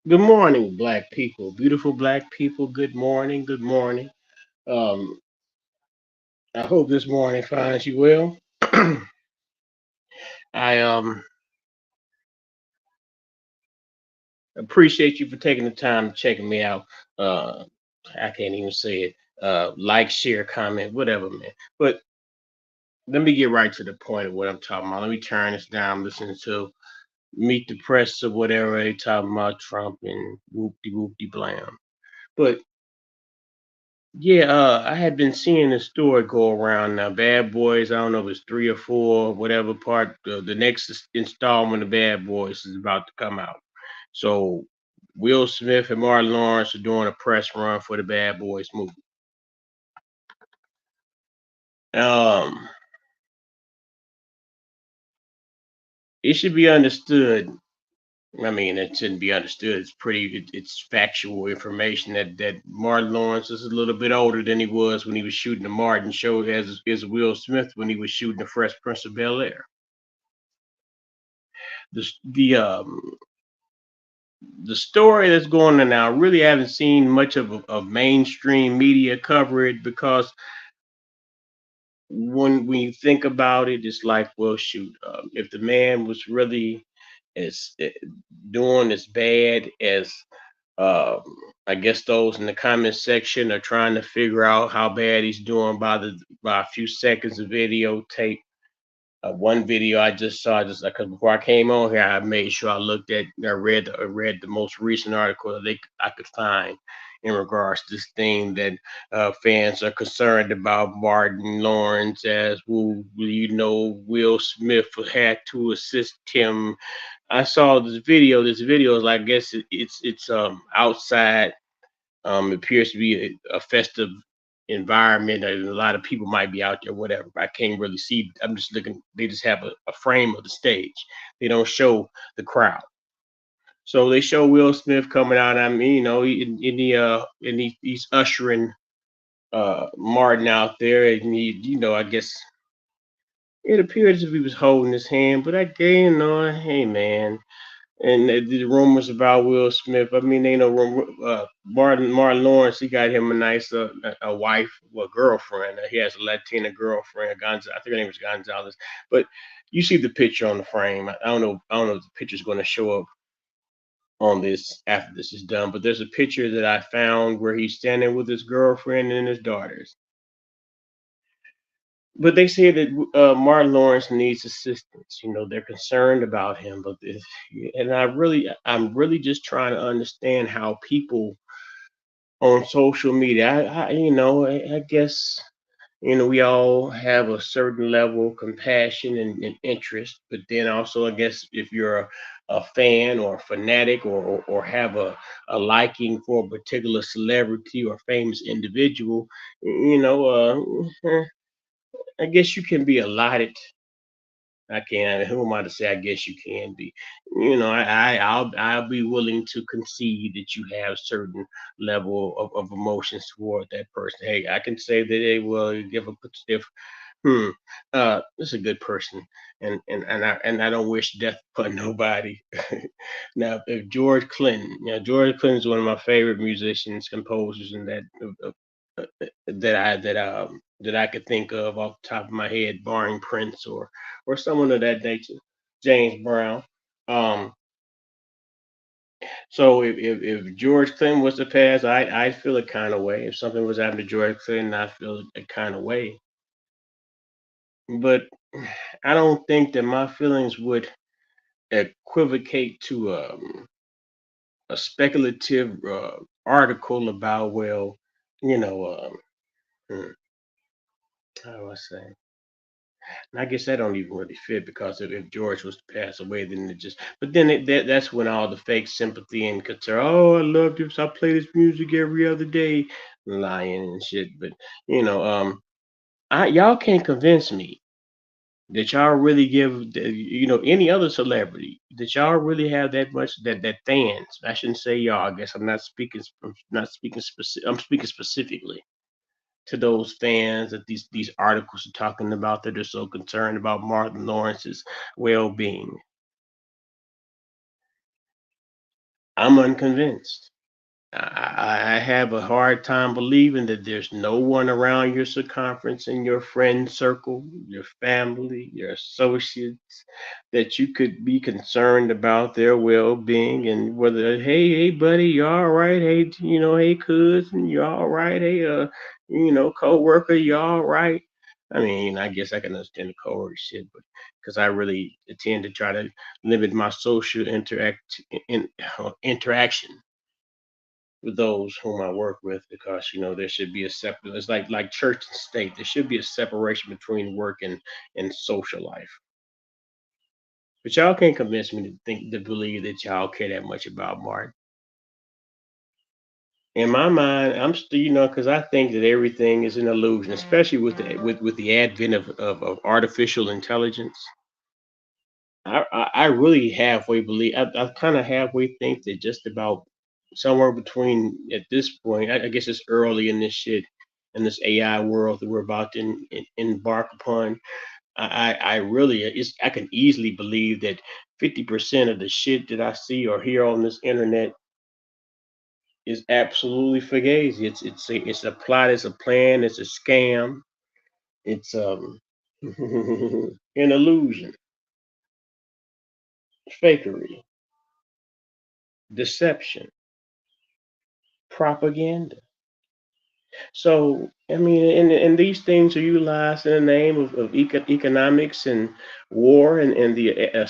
Good morning, black people, beautiful black people. Good morning, good morning. Um, I hope this morning finds you well. I appreciate you for taking the time to checking me out. Uh, I can't even say it. Like, share, comment, whatever, man. But let me get right to the point of what I'm talking about. Let me turn this down. I'm listening to Meet the Press or whatever they talking about Trump and whoopty whoopty blam. But yeah, I had been seeing the story go around now. Bad Boys, I don't know if it's three or four, whatever part. The next installment of Bad Boys is about to come out. So Will Smith and Martin Lawrence are doing a press run for the Bad Boys movie. Um, it should be understood. I mean, it shouldn't be understood. It's factual information that Martin Lawrence is a little bit older than he was when he was shooting the Martin show as Will Smith when he was shooting the Fresh Prince of Bel Air. The the story that's going on now, I really haven't seen much of mainstream media cover it because when you think about it, it's like, well, shoot, if the man was really as doing as bad as um, I guess those in the comment section are trying to figure out how bad he's doing by a few seconds of videotape. One video I just saw, just because before I came on here, I made sure I read the most recent article that I could find in regards to this thing that fans are concerned about Martin Lawrence as who Will Smith had to assist him. I saw this video. This video is like, I guess it's outside. It appears to be a festive environment, and a lot of people might be out there, whatever. I can't really see. I'm just looking. They just have a frame of the stage. They don't show the crowd. So they show Will Smith coming out. I mean, he's ushering Martin out there, and I guess it appears as if he was holding his hand. But hey man, and the rumors about Will Smith. I mean, they know Martin Lawrence. He got him a nice a wife, well, girlfriend. He has a Latina girlfriend. I think her name is Gonzalez. But you see the picture on the frame. I don't know. I don't know if the picture's going to show up on this after this is done. But there's a picture that I found where he's standing with his girlfriend and his daughters. But they say that Martin Lawrence needs assistance. They're concerned about him, and I'm really just trying to understand how people on social media. I guess we all have a certain level of compassion and interest, but then also, I guess, if you're a fan or a fanatic or have a liking for a particular celebrity or famous individual, I guess you can be allotted. I can. Who am I to say? I guess you can be. I'll be willing to concede that you have certain level of emotions toward that person. Hey, I can say that they will give a if hmm this is a good person, and I don't wish death upon nobody. Now, if George Clinton, George Clinton is one of my favorite musicians, composers, and that I could think of off the top of my head, barring Prince or someone of that nature, James Brown. Um, so if George Clinton was to pass, I'd feel a kind of way. If something was happening to George Clinton, I'd feel a kind of way. But I don't think that my feelings would equivocate to a speculative article about, well, you know, hmm, how do I say? And I guess that don't even really fit because if George was to pass away, then it just. But then that's when all the fake sympathy and concern. Oh, I love this. I play this music every other day, lying and shit. But you know, y'all can't convince me that y'all really any other celebrity that y'all really have that much that fans. I shouldn't say y'all. I guess I'm not speaking specific. I'm speaking specifically to those fans that these articles are talking about that are so concerned about Martin Lawrence's well-being. I'm unconvinced. I have a hard time believing that there's no one around your circumference in your friend circle, your family, your associates that you could be concerned about their well-being and whether, hey, buddy, you all right? Hey, hey, cousin, you all right? Hey, coworker, you all right? I mean, I guess I can understand the coworker shit, but because I really tend to try to limit my social interaction with those whom I work with because there should be a separate. It's like church and state. There should be a separation between work and social life. But y'all can't convince me to believe that y'all care that much about Martin. In my mind, I'm still because I think that everything is an illusion, especially with the advent of artificial intelligence. I really halfway believe. I kind of halfway think that just about somewhere between at this point. I guess it's early in this shit in this AI world that we're about to embark upon. I really I can easily believe that 50% of the shit that I see or hear on this internet is absolutely fugazi. It's a plot. It's a plan. It's a scam. It's an illusion, fakery, deception, propaganda. So, I mean, and these things are utilized in the name of economics and war and the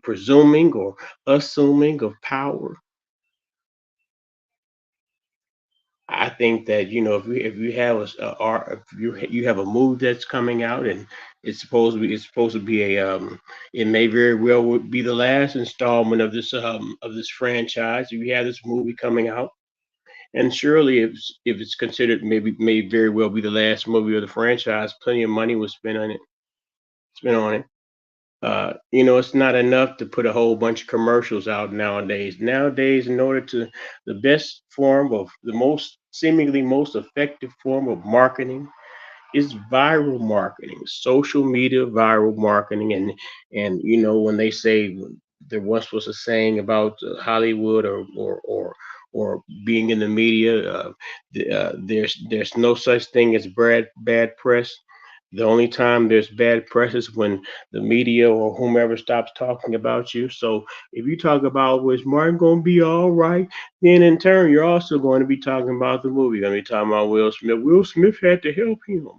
presuming or assuming of power. I think that if you have if you have a movie that's coming out and it's supposed to be it may very well would be the last installment of this franchise. If you have this movie coming out. And surely, if it's considered maybe may very well be the last movie of the franchise, plenty of money was spent on it. Spent on it. It's not enough to put a whole bunch of commercials out nowadays. Nowadays, in order to the best form of the most seemingly most effective form of marketing is viral marketing, social media viral marketing, and when they say there once was a saying about Hollywood or being in the media, there's no such thing as bad press. The only time there's bad press is when the media or whomever stops talking about you. So if you talk about was Martin gonna be all right, then in turn you're also going to be talking about the movie. You're gonna be talking about Will Smith. Will Smith had to help him.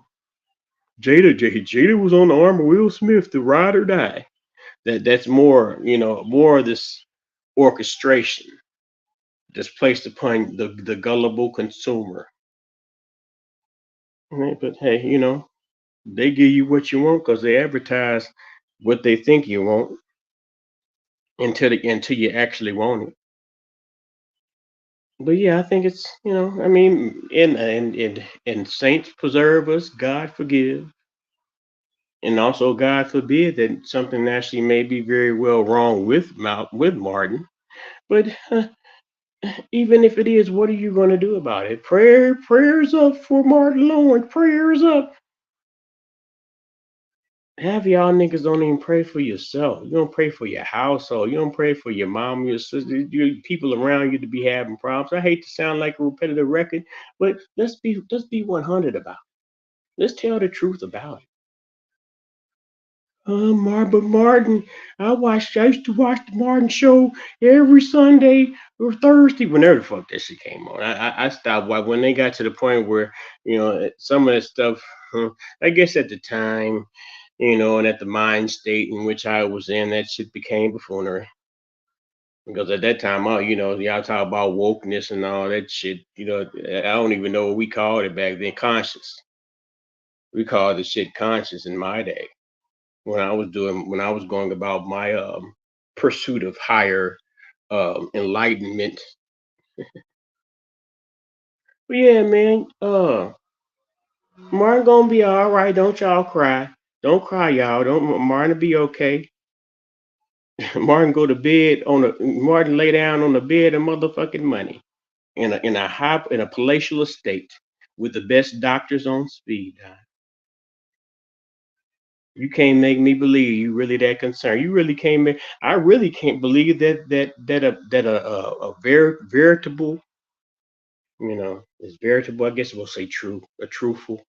Jada was on the arm of Will Smith to ride or die. That's more of this orchestration that's placed upon the gullible consumer. Right? But hey, they give you what you want because they advertise what they think you want until you actually want it. But yeah, I think it's I mean, and saints preserve us, God forgive, and also God forbid that something actually may be very well wrong with Martin. But even if it is, what are you going to do about it? Prayers up for Martin Lawrence. Prayers up. Half of y'all niggas don't even pray for yourself. You don't pray for your household. You don't pray for your mom, your sister, your people around you to be having problems. I hate to sound like a repetitive record, but let's be 100 about it. Let's tell the truth about it. But Martin, I used to watch the Martin show every Sunday or Thursday, whenever the fuck that shit came on. I stopped when they got to the point where, some of that stuff, I guess at the time, and at the mind state in which I was in, that shit became buffoonery. Because at that time, y'all talk about wokeness and all that shit. I don't even know what we called it back then. Conscious. We called the shit conscious in my day when I was going about my pursuit of higher enlightenment. But yeah, man, Martin gonna be all right. Don't y'all cry. Don't cry, y'all. Don't Martin be okay. Martin go to bed Martin lay down on the bed of motherfucking money in a palatial estate with the best doctors on speed dial. You can't make me believe you really that concerned. You really can't make. I really can't believe that a veritable, is veritable. I guess we'll say true, a truthful,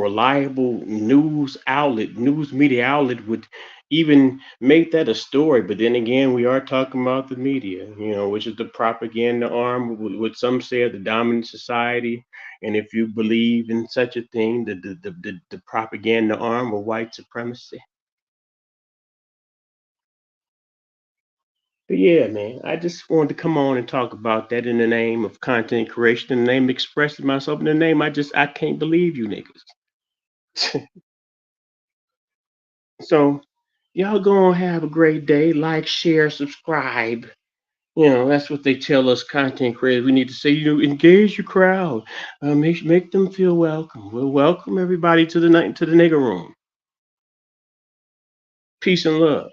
reliable news media outlet would even make that a story. But then again, we are talking about the media, which is the propaganda arm, what some say of the dominant society. And if you believe in such a thing, the propaganda arm of white supremacy. But yeah, man, I just wanted to come on and talk about that in the name of content creation, in the name of expressing myself, in the name I can't believe you niggas. So y'all go and have a great day. Like, share, subscribe. That's what they tell us content creators. We need to say, engage your crowd. Make them feel welcome. We'll welcome everybody to the night to the nigger room. Peace and love.